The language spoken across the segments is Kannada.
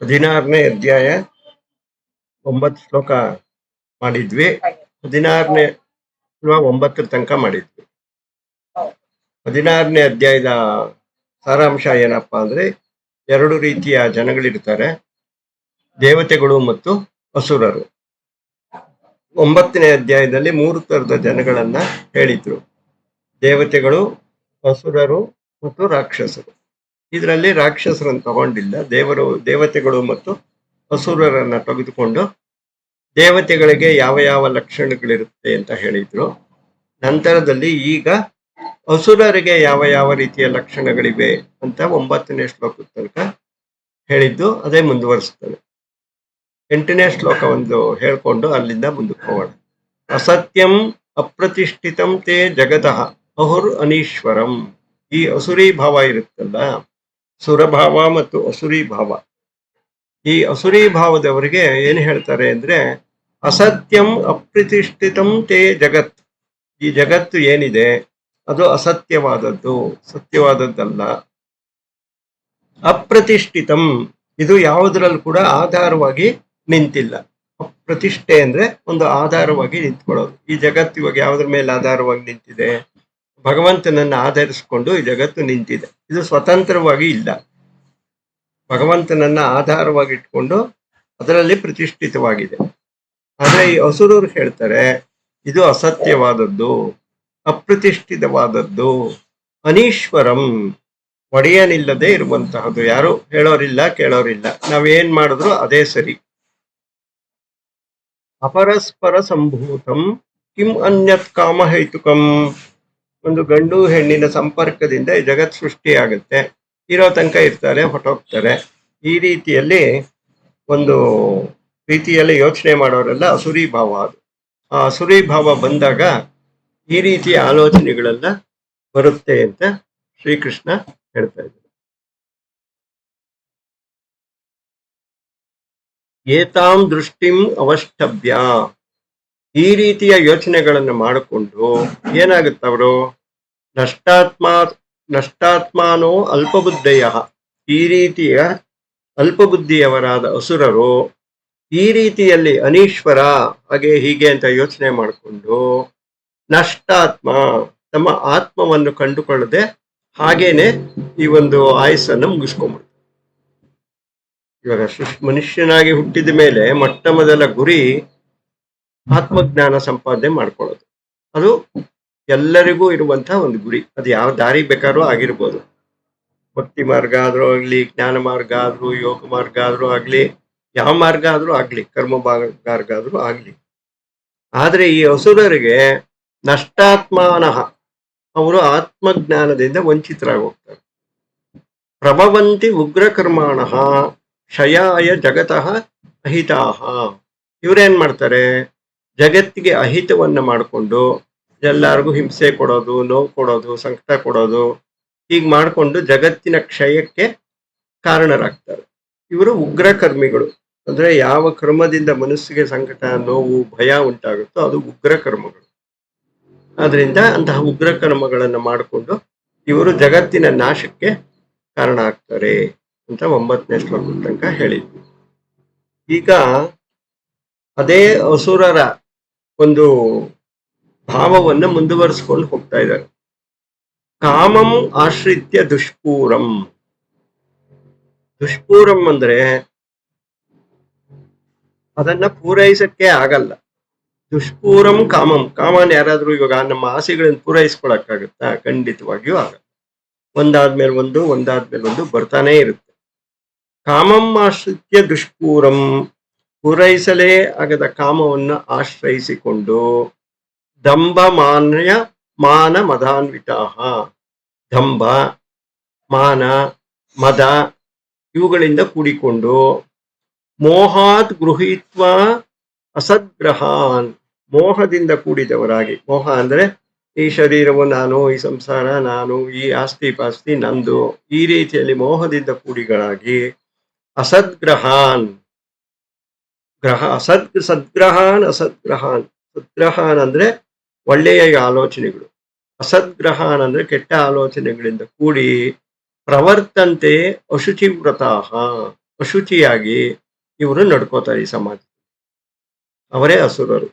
16ನೇ ಅಧ್ಯಾಯ 9 ಶ್ಲೋಕ ಮಾಡಿದ್ವಿ. 16ನೇ 9 ತನಕ ಮಾಡಿದ್ವಿ. 16ನೇ ಅಧ್ಯಾಯದ ಸಾರಾಂಶ ಏನಪ್ಪಾ ಅಂದ್ರೆ, 2 ರೀತಿಯ ಜನಗಳಿರ್ತಾರೆ, ದೇವತೆಗಳು ಮತ್ತು ಅಸುರರು. 9ನೇ ಅಧ್ಯಾಯದಲ್ಲಿ 3 ತರದ ಜನಗಳನ್ನ ಹೇಳಿದ್ರು: ದೇವತೆಗಳು, ಅಸುರರು ಮತ್ತು ರಾಕ್ಷಸರು. ಇದರಲ್ಲಿ ರಾಕ್ಷಸರನ್ನು ತಗೊಂಡಿಲ್ಲ, ದೇವತೆಗಳು ಮತ್ತು ಅಸುರರನ್ನ ತೆಗೆದುಕೊಂಡು ದೇವತೆಗಳಿಗೆ ಯಾವ ಯಾವ ಲಕ್ಷಣಗಳಿರುತ್ತೆ ಅಂತ ಹೇಳಿದ್ರು. ನಂತರದಲ್ಲಿ ಈಗ ಅಸುರರಿಗೆ ಯಾವ ಯಾವ ರೀತಿಯ ಲಕ್ಷಣಗಳಿವೆ ಅಂತ 9ನೇ ಶ್ಲೋಕದ ತನಕ ಹೇಳಿದ್ದು ಅದೇ ಮುಂದುವರಿಸ್ತದೆ. 8ನೇ ಶ್ಲೋಕ ಒಂದು ಹೇಳ್ಕೊಂಡು ಅಲ್ಲಿಂದ ಮುಂದಕ್ಕೆ ಹೋಗೋಣ. ಅಸತ್ಯಂ ಅಪ್ರತಿಷ್ಠಿತಂ ತೇ ಜಗತಃ ಅಹುರ್ ಅನೀಶ್ವರಂ. ಈ ಅಸುರಿ ಭಾವ ಇರುತ್ತಲ್ಲ, ಸುರಭಾವ ಮತ್ತು ಅಸುರಿ ಭಾವ, ಈ ಅಸುರಿ ಭಾವದವರಿಗೆ ಏನು ಹೇಳ್ತಾರೆ ಅಂದ್ರೆ, ಅಸತ್ಯಂ ಅಪ್ರತಿಷ್ಠಿತಂ ತೇ ಜಗತ್. ಈ ಜಗತ್ತು ಏನಿದೆ ಅದು ಅಸತ್ಯವಾದದ್ದು, ಸತ್ಯವಾದದ್ದಲ್ಲ. ಅಪ್ರತಿಷ್ಠಿತಂ, ಇದು ಯಾವುದರಲ್ಲೂ ಕೂಡ ಆಧಾರವಾಗಿ ನಿಂತಿಲ್ಲ. ಪ್ರತಿಷ್ಠೆ ಅಂದ್ರೆ ಒಂದು ಆಧಾರವಾಗಿ ನಿಂತ್ಕೊಳ್ಳೋದು. ಈ ಜಗತ್ತು ಇವಾಗ ಯಾವುದ್ರ ಮೇಲೆ ಆಧಾರವಾಗಿ ನಿಂತಿದೆ? ಭಗವಂತನನ್ನ ಆಧರಿಸಿಕೊಂಡು ಈ ಜಗತ್ತು ನಿಂತಿದೆ. ಇದು ಸ್ವತಂತ್ರವಾಗಿ ಇಲ್ಲ, ಭಗವಂತನನ್ನ ಆಧಾರವಾಗಿ ಇಟ್ಕೊಂಡು ಅದರಲ್ಲಿ ಪ್ರತಿಷ್ಠಿತವಾಗಿದೆ. ಆದ್ರೆ ಈ ಅಸುರರು ಹೇಳ್ತಾರೆ ಇದು ಅಸತ್ಯವಾದದ್ದು, ಅಪ್ರತಿಷ್ಠಿತವಾದದ್ದು, ಅನೀಶ್ವರಂ, ಒಡೆಯನಿಲ್ಲದೆ ಇರುವಂತಹದ್ದು. ಯಾರು ಹೇಳೋರಿಲ್ಲ, ಕೇಳೋರಿಲ್ಲ, ನಾವೇನ್ ಮಾಡಿದ್ರು ಅದೇ ಸರಿ. ಅಪರಸ್ಪರ ಸಂಭೂತಂ ಕಿಂ ಅನ್ಯತ್ ಕಾಮಹೇತುಕಂ. ಒಂದು ಗಂಡು ಹೆಣ್ಣಿನ ಸಂಪರ್ಕದಿಂದ ಈ ಜಗತ್ ಸೃಷ್ಟಿಯಾಗುತ್ತೆ. ಇರೋ ತನಕ ಇರ್ತಾರೆ, ಹೊಟ್ಟೋಗ್ತಾರೆ. ಈ ರೀತಿಯಲ್ಲಿ ಒಂದು ರೀತಿಯಲ್ಲಿ ಯೋಚನೆ ಮಾಡೋರೆಲ್ಲ ಅಸುರಿ ಭಾವ. ಅದು ಆ ಅಸುರಿ ಭಾವ ಬಂದಾಗ ಈ ರೀತಿಯ ಆಲೋಚನೆಗಳೆಲ್ಲ ಬರುತ್ತೆ ಅಂತ ಶ್ರೀಕೃಷ್ಣ ಹೇಳ್ತಾ ಇದ್ದಾರೆ. ಏತಾಂ ದೃಷ್ಟಿಂ ಅವಷ್ಟಭ್ಯ. ಈ ರೀತಿಯ ಯೋಚನೆಗಳನ್ನು ಮಾಡಿಕೊಂಡು ಏನಾಗುತ್ತವರು, ನಷ್ಟಾತ್ಮಾನೋ ಅಲ್ಪಬುದ್ಧಯ. ಈ ರೀತಿಯ ಅಲ್ಪಬುದ್ಧಿಯವರಾದ ಅಸುರರು ಈ ರೀತಿಯಲ್ಲಿ ಅನೀಶ್ವರ ಹಾಗೆ ಹೀಗೆ ಅಂತ ಯೋಚನೆ ಮಾಡಿಕೊಂಡು ನಷ್ಟಾತ್ಮ, ತಮ್ಮ ಆತ್ಮವನ್ನು ಕಂಡುಕೊಳ್ಳದೆ ಹಾಗೇನೆ ಈ ಒಂದು ಆಯಸ್ಸನ್ನು ಮುಗಿಸ್ಕೊಂಡ್ಬಿಡ್ತಾರೆ. ಇವಾಗ ಮನುಷ್ಯನಾಗಿ ಹುಟ್ಟಿದ ಮೇಲೆ ಮೊಟ್ಟ ಮೊದಲ ಗುರಿ ಆತ್ಮಜ್ಞಾನ ಸಂಪಾದನೆ ಮಾಡ್ಕೊಳ್ಳೋದು. ಅದು ಎಲ್ಲರಿಗೂ ಇರುವಂತಹ ಒಂದು ಗುರಿ. ಅದು ಯಾವ ದಾರಿ ಬೇಕಾದ್ರೂ ಆಗಿರ್ಬೋದು, ಭಕ್ತಿ ಮಾರ್ಗ ಆದ್ರೂ ಆಗ್ಲಿ, ಜ್ಞಾನ ಮಾರ್ಗ ಆದ್ರೂ, ಯೋಗ ಮಾರ್ಗ ಆದ್ರೂ ಆಗ್ಲಿ, ಯಾವ ಮಾರ್ಗ ಆದ್ರೂ ಆಗ್ಲಿ, ಕರ್ಮ ಮಾರ್ಗ ಆದ್ರೂ ಆಗ್ಲಿ. ಆದ್ರೆ ಈ ಅಸುರರಿಗೆ ನಷ್ಟಾತ್ಮಾನಃ, ಅವರು ಆತ್ಮಜ್ಞಾನದಿಂದ ವಂಚಿತರಾಗಿ ಹೋಗ್ತಾರೆ. ಪ್ರಭವಂತಿ ಉಗ್ರ ಕರ್ಮಾಣಃ ಕ್ಷಯಾಯ ಜಗತಃ ಅಹಿತಾಹ. ಇವ್ರೇನ್ ಮಾಡ್ತಾರೆ, ಜಗತ್ತಿಗೆ ಅಹಿತವನ್ನ ಮಾಡಿಕೊಂಡು ಎಲ್ಲರಿಗೂ ಹಿಂಸೆ ಕೊಡೋದು, ನೋವು ಕೊಡೋದು, ಸಂಕಟ ಕೊಡೋದು, ಹೀಗೆ ಮಾಡಿಕೊಂಡು ಜಗತ್ತಿನ ಕ್ಷಯಕ್ಕೆ ಕಾರಣರಾಗ್ತಾರೆ. ಇವರು ಉಗ್ರ ಕರ್ಮಿಗಳು. ಅಂದ್ರೆ ಯಾವ ಕರ್ಮದಿಂದ ಮನಸ್ಸಿಗೆ ಸಂಕಟ, ನೋವು, ಭಯ ಉಂಟಾಗುತ್ತೋ ಅದು ಉಗ್ರ ಕರ್ಮಗಳು. ಆದ್ರಿಂದ ಅಂತಹ ಉಗ್ರ ಕರ್ಮಗಳನ್ನ ಮಾಡಿಕೊಂಡು ಇವರು ಜಗತ್ತಿನ ನಾಶಕ್ಕೆ ಕಾರಣ ಆಗ್ತಾರೆ ಅಂತ 9ನೇ ಶ್ಲೋಕದ ತನಕ ಹೇಳಿದ್ವಿ. ಈಗ ಅದೇ ಅಸುರರ ಒಂದು ಭಾವವನ್ನು ಮುಂದುವರಿಸ್ಕೊಂಡು ಹೋಗ್ತಾ ಇದ್ದಾರೆ. ಕಾಮಂ ಆಶ್ರಿತ್ಯ ದುಷ್ಪೂರಂ. ದುಷ್ಪೂರಂ ಅಂದ್ರೆ ಅದನ್ನ ಪೂರೈಸಕ್ಕೆ ಆಗಲ್ಲ. ದುಷ್ಪೂರಂ ಕಾಮಂ. ಕಾಮನ್ ಯಾರಾದ್ರೂ ಇವಾಗ ನಮ್ಮ ಆಸೆಗಳನ್ನ ಪೂರೈಸ್ಕೊಳಕ್ಕಾಗತ್ತಾ? ಖಂಡಿತವಾಗಿಯೂ ಆಗಲ್ಲ. ಒಂದಾದ್ಮೇಲೆ ಒಂದು ಬರ್ತಾನೆ ಇರುತ್ತೆ. ಕಾಮಂ ಆಶ್ರಿತ್ಯ ದುಷ್ಪೂರಂ. ಪೂರೈಸಲೇ ಆಗದ ಕಾಮವನ್ನು ಆಶ್ರಯಿಸಿಕೊಂಡು ದಂಭ ಮಾನ ಮದಾನ್ವಿತಾಹ. ದಂಭ, ಮಾನ, ಮದ ಇವುಗಳಿಂದ ಕೂಡಿಕೊಂಡು ಮೋಹಾತ್ ಗೃಹೀತ್ವ ಅಸದ್ಗ್ರಹಾನ್. ಮೋಹದಿಂದ ಕೂಡಿದವರಾಗಿ, ಮೋಹ ಅಂದ್ರೆ ಈ ಶರೀರವು ನಾನು, ಈ ಸಂಸಾರ ನಾನು, ಈ ಆಸ್ತಿ ಪಾಸ್ತಿ ನಂದು, ಈ ರೀತಿಯಲ್ಲಿ ಮೋಹದಿಂದ ಕೂಡಿಗಳಾಗಿ ಅಸದ್ಗ್ರಹಾನ್ ಸದ್ಗ್ರಹಾನ್ ಸದ್ಗ್ರಹಾನ್ ಅಂದ್ರೆ ಒಳ್ಳೆಯ ಆಲೋಚನೆಗಳು, ಅಸದ್ಗ್ರಹಾನ್ ಅಂದ್ರೆ ಕೆಟ್ಟ ಆಲೋಚನೆಗಳಿಂದ ಕೂಡಿ ಪ್ರವರ್ತಂತೆ ಅಶುಚಿವ್ರತಾಹ. ಅಶುಚಿಯಾಗಿ ಇವರು ನಡ್ಕೋತಾರೆ ಈ ಸಮಾಜ. ಅವರೇ ಅಸುರರು.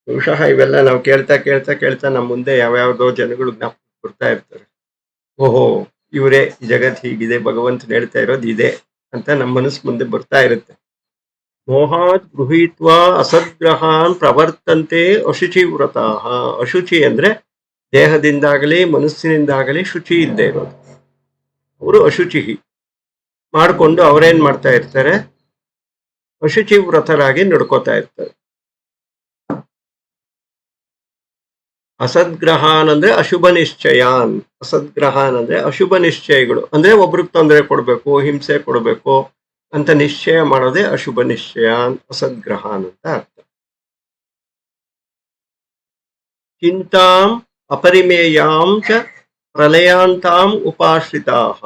ಬಹುಶಃ ಇವೆಲ್ಲ ನಾವು ಕೇಳ್ತಾ ಕೇಳ್ತಾ ಕೇಳ್ತಾ ನಮ್ಮ ಮುಂದೆ ಯಾವ್ಯಾವ್ದೋ ಜನಗಳು ಜ್ಞಾಪಕ ಬರ್ತಾ ಇರ್ತಾರೆ. ಓಹೋ, ಇವರೇ, ಈ ಜಗತ್ ಹೀಗಿದೆ, ಭಗವಂತನ ಹೇಳ್ತಾ ಇರೋದು ಇದೆ ಅಂತ ನಮ್ಮ ಮನಸ್ಸು ಮುಂದೆ ಬರ್ತಾ ಇರುತ್ತೆ. ಮೋಹಾತ್ ಗೃಹೀತ್ವಾ ಅಸದ್ಗ್ರಹಾನ್ ಪ್ರವರ್ತಂತೆ ಅಶುಚಿ ವ್ರತಾಹ. ಅಶುಚಿ ಅಂದ್ರೆ ದೇಹದಿಂದಾಗಲಿ ಮನಸ್ಸಿನಿಂದಾಗಲಿ ಶುಚಿ ಇಲ್ಲದೆ ಇರೋದು. ಅವರು ಅಶುಚಿ ಮಾಡಿಕೊಂಡು ಅವರೇನ್ ಮಾಡ್ತಾ ಇರ್ತಾರೆ, ಅಶುಚಿ ವ್ರತರಾಗಿ ನಡ್ಕೋತಾ ಇರ್ತಾರೆ. ಅಸದ್ಗ್ರಹಾನ್ ಅಂದ್ರೆ ಅಶುಭ ನಿಶ್ಚಯಾನ್. ಅಸದ್ಗ್ರಹಾನ್ ಅಂದ್ರೆ ಅಶುಭ ನಿಶ್ಚಯಗಳು, ಅಂದ್ರೆ ಒಬ್ರಿಗೆ ತೊಂದರೆ ಕೊಡ್ಬೇಕು, ಹಿಂಸೆ ಕೊಡ್ಬೇಕು ಅಂತ ನಿಶ್ಚಯ ಮಾಡೋದೇ ಅಶುಭ ನಿಶ್ಚಯಾನ್, ಅಸದ್ಗ್ರಹಾನ್ ಅಂತ ಅರ್ಥ. ಚಿಂತಾಂ ಅಪರಿಮೇಯಾಂ ಚ ಪ್ರಲಯಾಂತಾಂ ಉಪಾಶ್ರಿತಾಹ.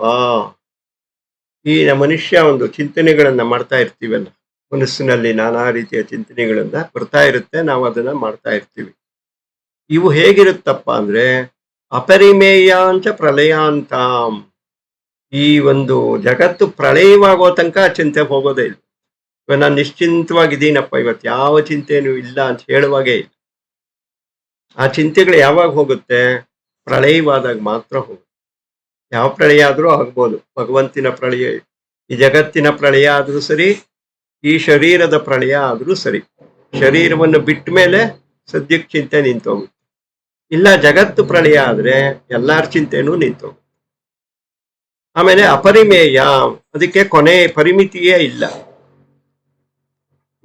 ಈ ಮನುಷ್ಯ ಒಂದು ಚಿಂತನೆಗಳನ್ನ ಮಾಡ್ತಾ ಇರ್ತೀವಲ್ಲ, ಮನಸ್ಸಿನಲ್ಲಿ ನಾನಾ ರೀತಿಯ ಚಿಂತನೆಗಳನ್ನ ಬರ್ತಾ ಇರುತ್ತೆ, ನಾವು ಅದನ್ನ ಮಾಡ್ತಾ ಇರ್ತೀವಿ. ಇವು ಹೇಗಿರುತ್ತಪ್ಪ ಅಂದ್ರೆ ಅಪರಿಮೇಯಾಂಚ ಪ್ರಲಯಾಂತಾಂ. ಈ ಒಂದು ಜಗತ್ತು ಪ್ರಳಯವಾಗೋ ತನಕ ಚಿಂತೆ ಹೋಗೋದೇ ಇಲ್ಲ. ಇವಾಗ ನಾನು ನಿಶ್ಚಿಂತವಾಗಿದ್ದೀನಪ್ಪ, ಇವತ್ತು ಯಾವ ಚಿಂತೆನೂ ಇಲ್ಲ ಅಂತ ಹೇಳುವಾಗೇ ಇಲ್ಲ. ಆ ಚಿಂತೆಗಳು ಯಾವಾಗ ಹೋಗುತ್ತೆ? ಪ್ರಳಯವಾದಾಗ ಮಾತ್ರ ಹೋಗುತ್ತೆ. ಯಾವ ಪ್ರಳಯ ಆದ್ರೂ ಆಗ್ಬೋದು, ಭಗವಂತನ ಪ್ರಳಯ, ಈ ಜಗತ್ತಿನ ಪ್ರಳಯ ಆದ್ರೂ ಸರಿ, ಈ ಶರೀರದ ಪ್ರಳಯ ಆದ್ರೂ ಸರಿ. ಶರೀರವನ್ನು ಬಿಟ್ಟ ಮೇಲೆ ಸದ್ಯಕ್ಕೆ ಚಿಂತೆ ನಿಂತೋಗುತ್ತೆ. ಇಲ್ಲ ಜಗತ್ತು ಪ್ರಳಯ ಆದ್ರೆ ಎಲ್ಲಾರ ಚಿಂತೆನೂ ನಿಂತೋಗುತ್ತೆ. ಆಮೇಲೆ ಅಪರಿಮೇಯ, ಅದಕ್ಕೆ ಕೊನೆ ಪರಿಮಿತಿಯೇ ಇಲ್ಲ.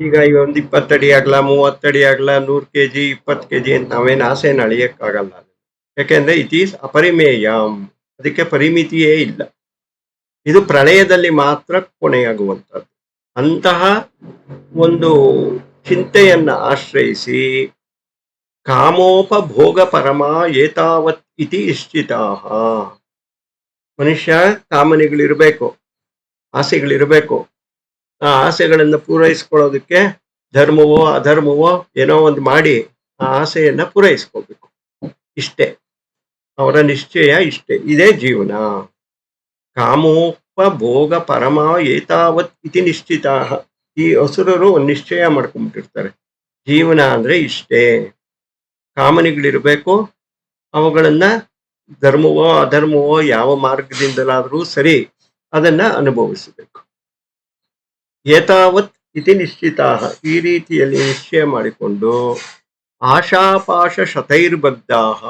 ಈಗ ಒಂದು 20 ಅಡಿ ಆಗ್ಲಾ, 30 ಅಡಿ ಆಗ್ಲಾ, 100 kg 20 kg ಅಂತ ನಾವೇನು ಆಸೆನ ಅಳಿಯಕ್ಕಾಗಲ್ಲ. ಯಾಕೆಂದ್ರೆ ಇಟ್ ಈಸ್ ಅಪರಿಮೇಯಂ, ಅದಕ್ಕೆ ಪರಿಮಿತಿಯೇ ಇಲ್ಲ. ಇದು ಪ್ರಳಯದಲ್ಲಿ ಮಾತ್ರ ಕೊನೆಯಾಗುವಂಥದ್ದು. ಅಂತಹ ಒಂದು ಚಿಂತೆಯನ್ನ ಆಶ್ರಯಿಸಿ ಕಾಮೋಪಭೋಗ ಪರಮ ಏತಾವತ್ ಇತಿ ಇಷ್ಟಿತಾಹ. ಮನುಷ್ಯ ಕಾಮನೆಗಳಿರ್ಬೇಕು, ಆಸೆಗಳಿರ್ಬೇಕು. ಆ ಆಸೆಗಳನ್ನ ಪೂರೈಸ್ಕೊಳ್ಳೋದಕ್ಕೆ ಧರ್ಮವೋ ಅಧರ್ಮವೋ ಏನೋ ಒಂದು ಮಾಡಿ ಆ ಆಸೆಯನ್ನ ಪೂರೈಸ್ಕೋಬೇಕು. ಇಷ್ಟೇ ಅವರ ನಿಶ್ಚಯ, ಇಷ್ಟೇ, ಇದೇ ಜೀವನ. ಕಾಮೋಪಭೋಗ ಪರಮ ಏತಾವತ್ ಇತಿ ನಿಶ್ಚಿತ. ಈ ಅಸುರರು ಒಂದು ನಿಶ್ಚಯ ಮಾಡ್ಕೊಂಡ್ಬಿಟ್ಟಿರ್ತಾರೆ, ಜೀವನ ಅಂದ್ರೆ ಇಷ್ಟೇ. ಕಾಮನೆಗಳಿರ್ಬೇಕು, ಅವುಗಳನ್ನ ಧರ್ಮವೋ ಅಧರ್ಮವೋ ಯಾವ ಮಾರ್ಗದಿಂದಲಾದ್ರೂ ಸರಿ ಅದನ್ನ ಅನುಭವಿಸಬೇಕು. ಏತಾವತ್ ಇತಿ ನಿಶ್ಚಿತ, ಈ ರೀತಿಯಲ್ಲಿ ನಿಶ್ಚಯ ಮಾಡಿಕೊಂಡು ಆಶಾಪಾಶ ಶತೈರ್ಬದ್ಧಾಹ,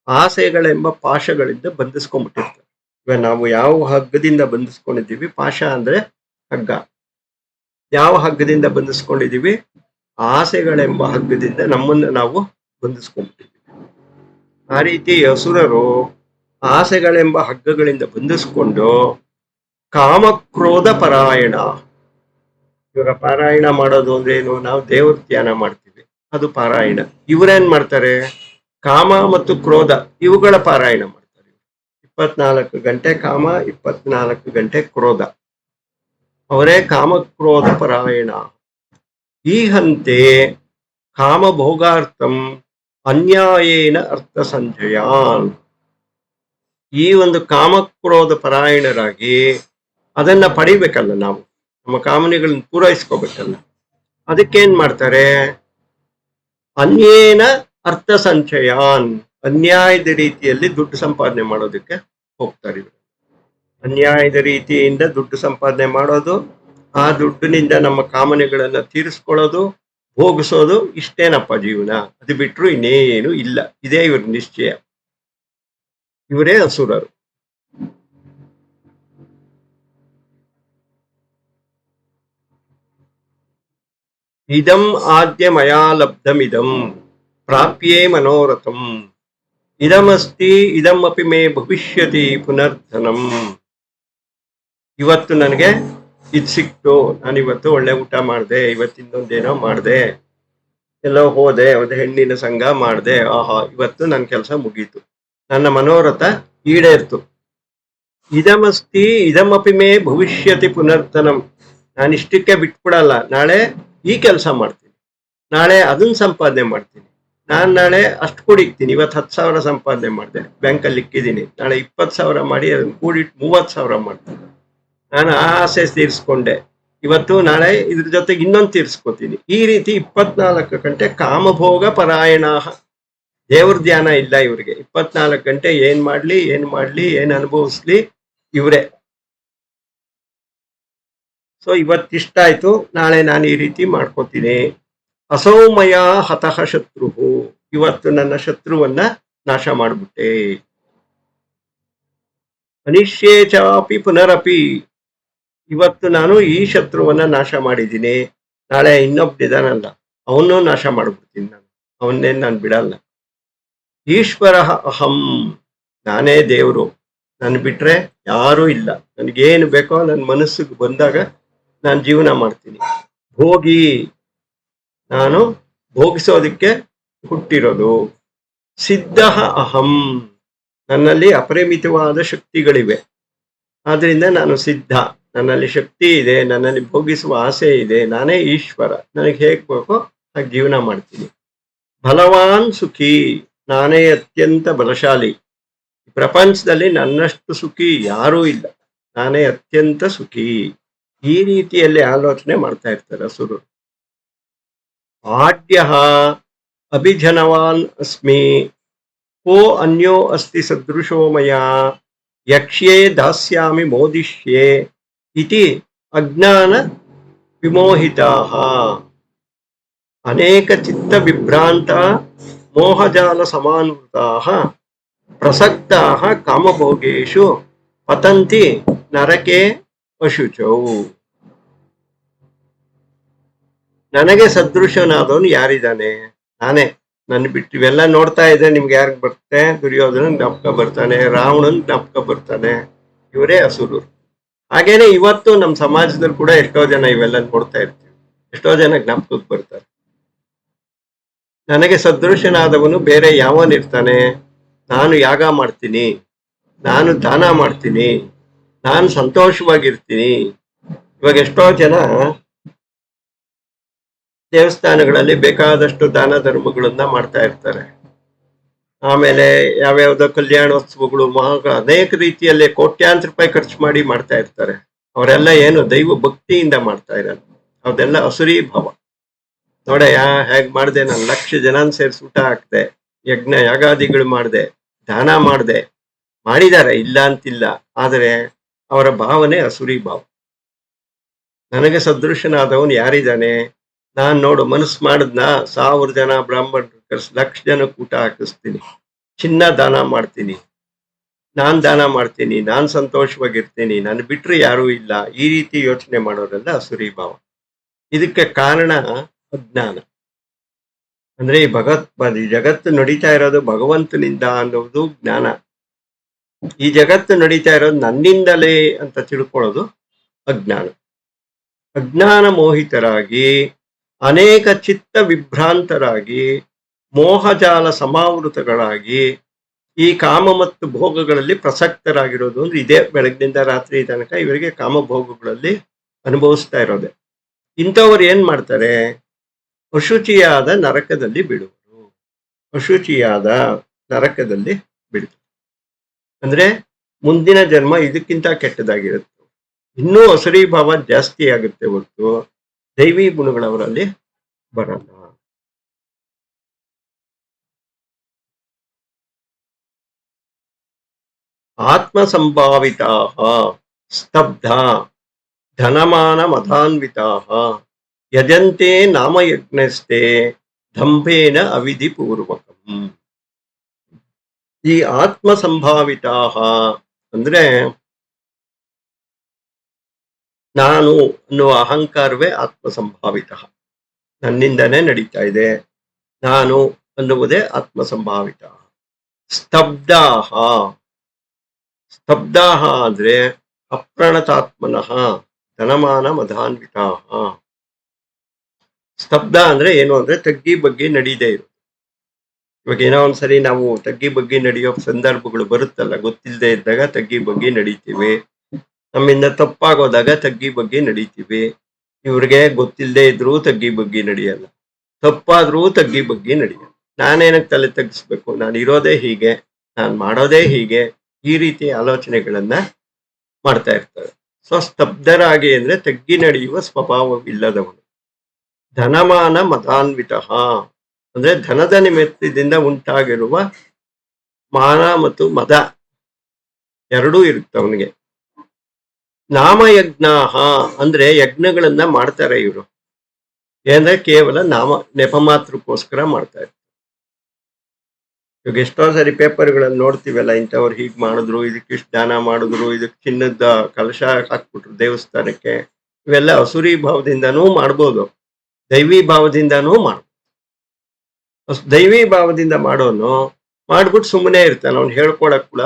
ಆಸೆಗಳೆಂಬ ಪಾಶಗಳಿಂದ ಬಂಧಿಸ್ಕೊಂಡ್ಬಿಟ್ಟಿರ್ತಾರೆ. ಇವಾಗ ನಾವು ಯಾವ ಹಗ್ಗದಿಂದ ಬಂಧಿಸ್ಕೊಂಡಿದ್ದೀವಿ, ಪಾಶ ಅಂದ್ರೆ ಹಗ್ಗ, ಯಾವ ಹಗ್ಗದಿಂದ ಬಂಧಿಸ್ಕೊಂಡಿದ್ದೀವಿ? ಆಸೆಗಳೆಂಬ ಹಗ್ಗದಿಂದ ನಮ್ಮನ್ನು ನಾವು ಬಂಧಿಸ್ಕೊಂಡ್ಬಿಟ್ಟಿದ್ದೀವಿ. ಆ ರೀತಿ ಅಸುರರು ಆಸೆಗಳೆಂಬ ಹಗ್ಗಗಳಿಂದ ಬಂಧಿಸ್ಕೊಂಡು ಕಾಮಕ್ರೋಧ ಪರಾಯಣ. ಇವಾಗ ಪಾರಾಯಣ ಮಾಡೋದು ಅಂದ್ರೆ ಏನು? ನಾವು ದೇವ್ರ ಧ್ಯಾನ ಮಾಡ್ತೀವಿ, ಅದು ಪಾರಾಯಣ. ಇವರೇನ್ ಮಾಡ್ತಾರೆ? ಕಾಮ ಮತ್ತು ಕ್ರೋಧ ಇವುಗಳ ಪಾರಾಯಣ ಮಾಡ್ತಾರೆ. 24 ಗಂಟೆ ಕಾಮ, 24 ಗಂಟೆ ಕ್ರೋಧ. ಅವರೇ ಕಾಮಕ್ರೋಧ ಪರಾಯಣ. ಈ ಹಂತೆ ಕಾಮಭೋಗಾರ್ಥಂ ಅನ್ಯಾಯೇನ ಅರ್ಥ ಸಂಜಯಾನ್. ಈ ಒಂದು ಕಾಮಕ್ರೋಧ ಪರಾಯಣರಾಗಿ ಅದನ್ನ ಪಡಿಬೇಕಲ್ಲ, ನಾವು ನಮ್ಮ ಕಾಮನೆಗಳನ್ನ ಪೂರೈಸ್ಕೋಬೇಕಲ್ಲ. ಅದಕ್ಕೇನ್ ಮಾಡ್ತಾರೆ? ಅನ್ಯೇನ ಅರ್ಥ ಸಂಚಯಾನ್, ಅನ್ಯಾಯದ ರೀತಿಯಲ್ಲಿ ದುಡ್ಡು ಸಂಪಾದನೆ ಮಾಡೋದಕ್ಕೆ ಹೋಗ್ತಾರೆ. ಅನ್ಯಾಯದ ರೀತಿಯಿಂದ ದುಡ್ಡು ಸಂಪಾದನೆ ಮಾಡೋದು, ಆ ದುಡ್ಡಿನಿಂದ ನಮ್ಮ ಕಾಮನೆಗಳನ್ನ ತೀರಿಸ್ಕೊಳ್ಳೋದು, ಭೋಗಿಸೋದು, ಇಷ್ಟೇನಪ್ಪ ಜೀವನ. ಅದು ಬಿಟ್ರು ಇನ್ನೇನು ಇಲ್ಲ. ಇದೇ ಇವ್ರ ನಿಶ್ಚಯ. ಇವರೇ ಅಸುರರು. ಇದಂ ಆದ್ಯ ಮಯಾ ಲಬ್ಧಮಿದಂ ಪ್ರಾಪ್ಯೇ ಮನೋರಥಂ ಇದಮಸ್ತಿ ಇದಂ ಅಪಿ ಮೇ ಭವಿಷ್ಯತಿ ಪುನರ್ಧನಂ. ಇವತ್ತು ನನಗೆ ಇದು ಸಿಕ್ತು, ನಾನಿವತ್ತು ಒಳ್ಳೆ ಊಟ ಮಾಡಿದೆ, ಇವತ್ತಿಂದೊಂದೇನೋ ಮಾಡಿದೆ, ಎಲ್ಲೋ ಹೋದೆ, ಒಂದು ಹೆಣ್ಣಿನ ಸಂಘ ಮಾಡಿದೆ, ಆಹಾ ಇವತ್ತು ನನ್ನ ಕೆಲಸ ಮುಗೀತು, ನನ್ನ ಮನೋರಥ ಈಡೇರ್ತು. ಇದಮಸ್ತಿ ಇದಮಪಿ ಮೇ ಭವಿಷ್ಯತಿ ಪುನರ್ತನಂ. ನಾನು ಇಷ್ಟಕ್ಕೆ ಬಿಟ್ಬಿಡಲ್ಲ, ನಾಳೆ ಈ ಕೆಲಸ ಮಾಡ್ತೀನಿ, ನಾಳೆ ಅದನ್ನ ಸಂಪಾದನೆ ಮಾಡ್ತೀನಿ, ನಾನು ನಾಳೆ ಅಷ್ಟು ಕೂಡಿಕ್ತೀನಿ. ಇವತ್ತು 10,000 ಸಂಪಾದನೆ ಮಾಡಿದೆ, ಬ್ಯಾಂಕಲ್ಲಿ ಇಕ್ಕಿದ್ದೀನಿ, ನಾಳೆ 20,000 ಮಾಡಿ ಅದನ್ನ ಕೂಡಿಟ್ಟು 30,000 ಮಾಡ್ತೀನಿ. ನಾನು ಆ ಆಸೆ ತೀರಿಸ್ಕೊಂಡೆ, ಇವತ್ತು ನಾಳೆ ಇದ್ರ ಜೊತೆಗೆ ಇನ್ನೊಂದು ತೀರ್ಸ್ಕೊತೀನಿ. ಈ ರೀತಿ 24 ಗಂಟೆ ಕಾಮಭೋಗ ಪರಾಯಣ. ದೇವ್ರ ಧ್ಯಾನ ಇಲ್ಲ ಇವ್ರಿಗೆ. 24 ಗಂಟೆ ಏನ್ ಮಾಡ್ಲಿ ಏನ್ ಅನುಭವಿಸ್ಲಿ ಇವ್ರೆ. ಸೊ ಇವತ್ತಿಷ್ಟ ಆಯ್ತು, ನಾಳೆ ನಾನು ಈ ರೀತಿ ಮಾಡ್ಕೋತೀನಿ. ಅಸೌಮಯ ಹತಃ ಶತ್ರು, ಇವತ್ತು ನನ್ನ ಶತ್ರುವನ್ನ ನಾಶ ಮಾಡ್ಬಿಟ್ಟೆ. ಅನಿಶ್ಯೇ ಚಾಪಿ ಪುನರಪಿ, ಇವತ್ತು ನಾನು ಈ ಶತ್ರುವನ್ನ ನಾಶ ಮಾಡಿದ್ದೀನಿ, ನಾಳೆ ಇನ್ನೊಬ್ನಿದಾನಲ್ಲ ಅವನ್ನೂ ನಾಶ ಮಾಡ್ಬಿಡ್ತೀನಿ ನಾನು, ಅವನ್ನೇನ್ ನಾನು ಬಿಡಲ್ಲ. ಈಶ್ವರ ಅಹಂ, ನಾನೇ ದೇವರು, ನನ್ ಬಿಟ್ರೆ ಯಾರೂ ಇಲ್ಲ, ನನ್ಗೇನು ಬೇಕೋ ನನ್ನ ಮನಸ್ಸಿಗೆ ಬಂದಾಗ ನಾನು ಜೀವನ ಮಾಡ್ತೀನಿ. ಭೋಗಿ, ನಾನು ಭೋಗಿಸೋದಕ್ಕೆ ಹುಟ್ಟಿರೋದು. ಸಿದ್ಧ ಅಹಂ, ನನ್ನಲ್ಲಿ ಅಪರಿಮಿತವಾದ ಶಕ್ತಿಗಳಿವೆ, ಆದ್ರಿಂದ ನಾನು ಸಿದ್ಧ, ನನ್ನಲ್ಲಿ ಶಕ್ತಿ ಇದೆ, ನನ್ನಲ್ಲಿ ಭೋಗಿಸುವ ಆಸೆ ಇದೆ, ನಾನೇ ಈಶ್ವರ, ನನಗೆ ಹೇಗ್ ಬೇಕೋ ಹಾಗೆ ಜೀವನ ಮಾಡ್ತೀನಿ. ಬಲವಾನ್ ಸುಖಿ, ನಾನೇ ಅತ್ಯಂತ ಬಲಶಾಲಿ, ಪ್ರಪಂಚದಲ್ಲಿ ನನ್ನಷ್ಟು ಸುಖಿ ಯಾರೂ ಇಲ್ಲ, ನಾನೇ ಅತ್ಯಂತ ಸುಖಿ. ಈ ರೀತಿಯಲ್ಲಿ ಆಲೋಚನೆ ಮಾಡ್ತಾ ಇರ್ತಾರೆ ಅಸುರರು. ಆಡ್ಯ ಅಭಿಜನವಾನ್ ಅಸ್ಮಿ, ಕೋ ಅನ್ಯೋ ಅಸ್ತಿ ಸದೃಶೋ ಮಯಾ, ಯಕ್ಷ್ಯೇ ದಾಸ್ಯಾಮಿ ಮೋದಿಷ್ಯೆ ಇತಿ ಅಜ್ಞಾನ ವಿಮೋಹಿತಾಃ. ಅನೇಕ ಚಿತ್ತ ವಿಭ್ರಾಂತ ಮೋಹಜಾಲ ಸಮಾನ್ವಿತಾಃ ಪ್ರಸಕ್ತಾಃ ಕಾಮಭೋಗೇಶು ಪತಂತಿ ನರಕೆ ಅಶುಚೌ. ನನಗೆ ಸದೃಶನಾದವನು ಯಾರಿದ್ದಾನೆ? ನಾನೇ. ನನ್ ಬಿಟ್ಟು ಇವೆಲ್ಲ ನೋಡ್ತಾ ಇದ್ರೆ ನಿಮ್ಗೆ ಯಾರಿಗೆ ಬರುತ್ತೆ? ದುರ್ಯೋಧನ ಜ್ಞಾಪಕ ಬರ್ತಾನೆ, ರಾವಣನ್ ಜ್ಞಾಪಕ ಬರ್ತಾನೆ, ಇವರೇ ಅಸುರರು. ಹಾಗೇನೆ ಇವತ್ತು ನಮ್ಮ ಸಮಾಜದಲ್ಲಿ ಕೂಡ ಎಷ್ಟೋ ಜನ ಇವೆಲ್ಲ ನೋಡ್ತಾ ಇರ್ತೀವಿ, ಎಷ್ಟೋ ಜನ ಜ್ಞಾಪಕಕ್ಕೆ ಬರ್ತಾರೆ. ನನಗೆ ಸದೃಶನಾದವನು ಬೇರೆ ಯಾವನಿರ್ತಾನೆ? ನಾನು ಯಾಗ ಮಾಡ್ತೀನಿ, ನಾನು ದಾನ ಮಾಡ್ತೀನಿ, ನಾನು ಸಂತೋಷವಾಗಿರ್ತೀನಿ. ಇವಾಗ ಎಷ್ಟೋ ಜನ ದೇವಸ್ಥಾನಗಳಲ್ಲಿ ಬೇಕಾದಷ್ಟು ದಾನ ಧರ್ಮಗಳನ್ನ ಮಾಡ್ತಾ ಇರ್ತಾರೆ. ಆಮೇಲೆ ಯಾವ್ಯಾವ್ದೋ ಕಲ್ಯಾಣೋತ್ಸವಗಳು, ಅನೇಕ ರೀತಿಯಲ್ಲಿ ಕೋಟ್ಯಾಂತರ ರೂಪಾಯಿ ಖರ್ಚು ಮಾಡಿ ಮಾಡ್ತಾ ಇರ್ತಾರೆ. ಅವರೆಲ್ಲ ಏನು ದೈವ ಭಕ್ತಿಯಿಂದ ಮಾಡ್ತಾ ಇರಲ್ಲ, ಅದೆಲ್ಲ ಅಸುರಿ ಭಾವ. ನೋಡಯ್ಯ ಹೇಗ್ ಮಾಡ್ದೆ, ನಾನು 1,00,000 ಜನನ್ ಸೇರಿಸಿ ಊಟ ಹಾಕ್ದೆ, ಯಜ್ಞ ಯಾಗಾದಿಗಳು ಮಾಡ್ದೆ, ದಾನ ಮಾಡ್ದೆ, ಮಾಡಿದ್ದಾರೆ, ಇಲ್ಲ ಅಂತಿಲ್ಲ. ಆದರೆ ಅವರ ಭಾವನೆ ಅಸುರಿ ಭಾವ. ನನಗೆ ಸದೃಶನಾದವನು ಯಾರಿದ್ದಾನೆ? ನಾನ್ ನೋಡು ಮನಸ್ಸು ಮಾಡಿದ್ನ 1000 ಜನ ಬ್ರಾಹ್ಮಣರು ಕರ್ಸಿ 1,00,000 ಜನಕ್ಕೆ ಊಟ ಹಾಕಿಸ್ತೀನಿ, ಚಿನ್ನ ದಾನ ಮಾಡ್ತೀನಿ, ನಾನ್ ದಾನ ಮಾಡ್ತೀನಿ, ನಾನ್ ಸಂತೋಷವಾಗಿರ್ತೀನಿ, ನಾನು ಬಿಟ್ರೆ ಯಾರೂ ಇಲ್ಲ. ಈ ರೀತಿ ಯೋಚನೆ ಮಾಡೋರೆಲ್ಲ ಅಸುರಿ ಭಾವ. ಇದಕ್ಕೆ ಕಾರಣ ಅಜ್ಞಾನ. ಅಂದ್ರೆ ಈ ಜಗತ್ತು ನಡೀತಾ ಇರೋದು ಭಗವಂತನಿಂದ ಅನ್ನೋದು ಜ್ಞಾನ. ಈ ಜಗತ್ತು ನಡೀತಾ ಇರೋದು ನನ್ನಿಂದಲೇ ಅಂತ ತಿಳ್ಕೊಳ್ಳೋದು ಅಜ್ಞಾನ. ಅಜ್ಞಾನ ಮೋಹಿತರಾಗಿ, ಅನೇಕ ಚಿತ್ತ ವಿಭ್ರಾಂತರಾಗಿ, ಮೋಹಜಾಲ ಸಮಾವೃತಗಳಾಗಿ ಈ ಕಾಮ ಮತ್ತು ಭೋಗಗಳಲ್ಲಿ ಪ್ರಸಕ್ತರಾಗಿರೋದು ಅಂದ್ರೆ ಇದೇ. ಬೆಳಗ್ಗಿನಿಂದ ರಾತ್ರಿ ತನಕ ಇವರಿಗೆ ಕಾಮಭೋಗಗಳಲ್ಲಿ ಅನುಭವಿಸ್ತಾ ಇರೋದೆ. ಇಂಥವ್ರು ಏನ್ ಮಾಡ್ತಾರೆ? ಅಶುಚಿಯಾದ ನರಕದಲ್ಲಿ ಬಿಡುವರು. ಅಶುಚಿಯಾದ ನರಕದಲ್ಲಿ ಬಿಡುವರು ಅಂದ್ರೆ ಮುಂದಿನ ಜನ್ಮ ಇದಕ್ಕಿಂತ ಕೆಟ್ಟದಾಗಿರುತ್ತೆ. ಇನ್ನೂ ಅಸುರಿ ಭಾವ ಜಾಸ್ತಿ ಆಗುತ್ತೆ ಹೊರತು ದೈವಿ ಗುಣಗಳವರಲ್ಲಿ ಬರಲ್ಲ. ಆತ್ಮ ಸಂಭಾವಿತಾ ಸ್ತಬ್ಧ ಧನಮಾನ ಮತಾನ್ವಿತಾ ಯಜಂತೆ ನಾಮಯಜ್ಞಸ್ತೆ ದಂಭೇನ ಅವಿಧಿ ಪೂರ್ವಕಂ. ಈ ಆತ್ಮ ಸಂಭಾವಿತಾ ಅಂದ್ರೆ ನಾನು ಅನ್ನುವ ಅಹಂಕಾರವೇ ಆತ್ಮ ಸಂಭಾವಿತ. ನನ್ನಿಂದನೇ ನಡೀತಾ ಇದೆ, ನಾನು ಅನ್ನುವುದೇ ಆತ್ಮ ಸಂಭಾವಿತ. ಸ್ತಬ್ಧಾಹ, ಸ್ತಬ್ಧಾಹ ಅಂದ್ರೆ ಅಪ್ರಣತಾತ್ಮನಃ ಧನಮಾನ ಮಧಾನ್ವಿತಾಹ. ಸ್ತಬ್ಧ ಅಂದ್ರೆ ಏನು ಅಂದ್ರೆ ತಗ್ಗಿ ಬಗ್ಗಿ ನಡೀದೇ ಇರು. ಇವಾಗ ಏನೋ ಒಂದ್ಸರಿ ನಾವು ತಗ್ಗಿ ಬಗ್ಗಿ ನಡೆಯೋ ಸಂದರ್ಭಗಳು ಬರುತ್ತಲ್ಲ, ಗೊತ್ತಿಲ್ಲದೆ ಇದ್ದಾಗ ತಗ್ಗಿ ಬಗ್ಗಿ ನಡೀತೀವಿ, ನಮ್ಮಿಂದ ತಪ್ಪಾಗೋದಾಗ ತಗ್ಗಿ ಬಗ್ಗಿ ನಡೀತೀವಿ. ಇವ್ರಿಗೆ ಗೊತ್ತಿಲ್ಲದೆ ಇದ್ರೂ ತಗ್ಗಿ ಬಗ್ಗಿ ನಡೆಯಲ್ಲ, ತಪ್ಪಾದ್ರೂ ತಗ್ಗಿ ಬಗ್ಗಿ ನಡೆಯಲ್ಲ. ನಾನೇನಕ್ಕೆ ತಲೆ ತಗ್ಗಿಸ್ಬೇಕು, ನಾನು ಇರೋದೇ ಹೀಗೆ, ನಾನು ಮಾಡೋದೇ ಹೀಗೆ, ಈ ರೀತಿ ಆಲೋಚನೆಗಳನ್ನ ಮಾಡ್ತಾ ಇರ್ತಾರೆ. ಸ್ವಸ್ತಬ್ಧರಾಗಿ ಅಂದ್ರೆ ತಗ್ಗಿ ನಡೆಯುವ ಸ್ವಭಾವವಿಲ್ಲದವನು. ಧನಮಾನ ಮದಾನ್ವಿತ ಅಂದ್ರೆ ಧನದ ನಿಮಿತ್ತದಿಂದ ಉಂಟಾಗಿರುವ ಮಾನ ಮತ್ತು ಮದ ಎರಡೂ ಇರುತ್ತೆ ಅವನಿಗೆ. ನಾಮಯಜ್ಞ ಅಂದ್ರೆ ಯಜ್ಞಗಳನ್ನ ಮಾಡ್ತಾರೆ ಇವರು. ಏನಂದ್ರೆ ಕೇವಲ ನೆಪ ಮಾತ್ರಕ್ಕೋಸ್ಕರ ಮಾಡ್ತಾರೆ. ಇವಾಗ ಎಷ್ಟೋ ಸರಿ ಪೇಪರ್ಗಳನ್ನು ನೋಡ್ತೀವಲ್ಲ, ಇಂಥವ್ರು ಹೀಗ್ ಮಾಡಿದ್ರು, ಇದಕ್ಕಿಷ್ಟು ದಾನ ಮಾಡಿದ್ರು, ಇದಕ್ಕೆ ಚಿನ್ನದ ಕಲಶ ಹಾಕ್ಬಿಟ್ರು ದೇವಸ್ಥಾನಕ್ಕೆ. ಇವೆಲ್ಲ ಅಸುರಿ ಭಾವದಿಂದನೂ ಮಾಡ್ಬೋದು, ದೈವಿ ಭಾವದಿಂದನೂ ಮಾಡ್ಬೋದು. ದೈವಿ ಭಾವದಿಂದ ಮಾಡೋನು ಮಾಡ್ಬಿಟ್ಟು ಸುಮ್ಮನೆ ಇರ್ತಾನೆ, ಅವ್ನು ಹೇಳ್ಕೊಳಕ್ ಕೂಡ.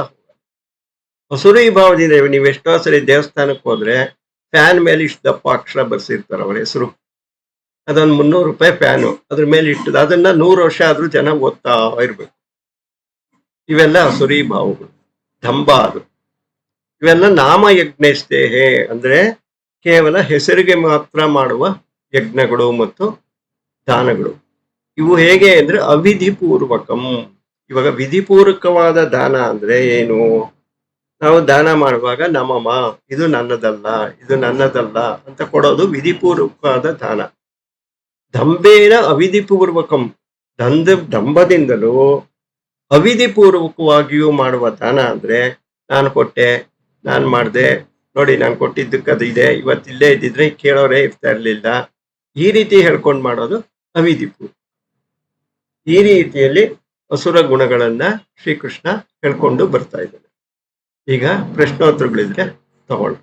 ಅಸುರಿ ಭಾವದಿಂದ ನೀವು ಎಷ್ಟೋ ಸರಿ ದೇವಸ್ಥಾನಕ್ಕೆ ಹೋದ್ರೆ ಫ್ಯಾನ್ ಮೇಲೆ ಇಷ್ಟು ದಪ್ಪ ಅಕ್ಷರ ಬರ್ಸಿರ್ತಾರೆ ಅವ್ರ ಹೆಸರು. ಅದೊಂದು 300 ರೂಪಾಯಿ ಫ್ಯಾನು ಅದ್ರ ಮೇಲೆ ಇಟ್ಟದ, ಅದನ್ನ 100 ವರ್ಷ ಆದ್ರೂ ಜನ ಓದ್ತಾ ಇರ್ಬೇಕು. ಇವೆಲ್ಲ ಅಸುರಿ ಭಾವಗಳು, ದಂಭ ಅದು. ಇವೆಲ್ಲ ನಾಮಯಜ್ಞಸ್ತೇಹೇ ಅಂದ್ರೆ ಕೇವಲ ಹೆಸರಿಗೆ ಮಾತ್ರ ಮಾಡುವ ಯಜ್ಞಗಳು ಮತ್ತು ದಾನಗಳು. ಇವು ಹೇಗೆ ಅಂದ್ರೆ ಅವಿಧಿಪೂರ್ವಕಂ. ಇವಾಗ ವಿಧಿಪೂರ್ವಕವಾದ ದಾನ ಅಂದ್ರೆ ಏನು? ನಾವು ದಾನ ಮಾಡುವಾಗ ನಮ್ಮಮ್ಮ ಇದು ನನ್ನದಲ್ಲ, ಇದು ನನ್ನದಲ್ಲ ಅಂತ ಕೊಡೋದು ವಿಧಿಪೂರ್ವಕವಾದ ದಾನ. ದಂಭೇನ ಅವಿಧಿಪೂರ್ವಕಂ, ದಂಭದಿಂದಲೂ ಅವಿಧಿಪೂರ್ವಕವಾಗಿಯೂ ಮಾಡುವ ದಾನ ಅಂದ್ರೆ ನಾನು ಕೊಟ್ಟೆ, ನಾನು ಮಾಡಿದೆ, ನೋಡಿ ನಾನು ಕೊಟ್ಟಿದ್ದಕ್ಕೆ ಅದು ಇದೆ, ಇವತ್ತಿಲ್ಲೇ ಇದ್ದಿದ್ರೆ ಕೇಳೋರೇ ಇರ್ತಾ ಇರ್ಲಿಲ್ಲ, ಈ ರೀತಿ ಹೇಳ್ಕೊಂಡು ಮಾಡೋದು ಅವಿಧಿಪೂರ್ವ. ಈ ರೀತಿಯಲ್ಲಿ ಅಸುರ ಗುಣಗಳನ್ನ ಶ್ರೀಕೃಷ್ಣ ಹೇಳ್ಕೊಂಡು ಬರ್ತಾ ಇದ್ದಾನೆ. ಈಗ ಪ್ರಶ್ನೋತ್ತರಗಳಿದ್ರೆ ತಗೊಳ್ಳಿ.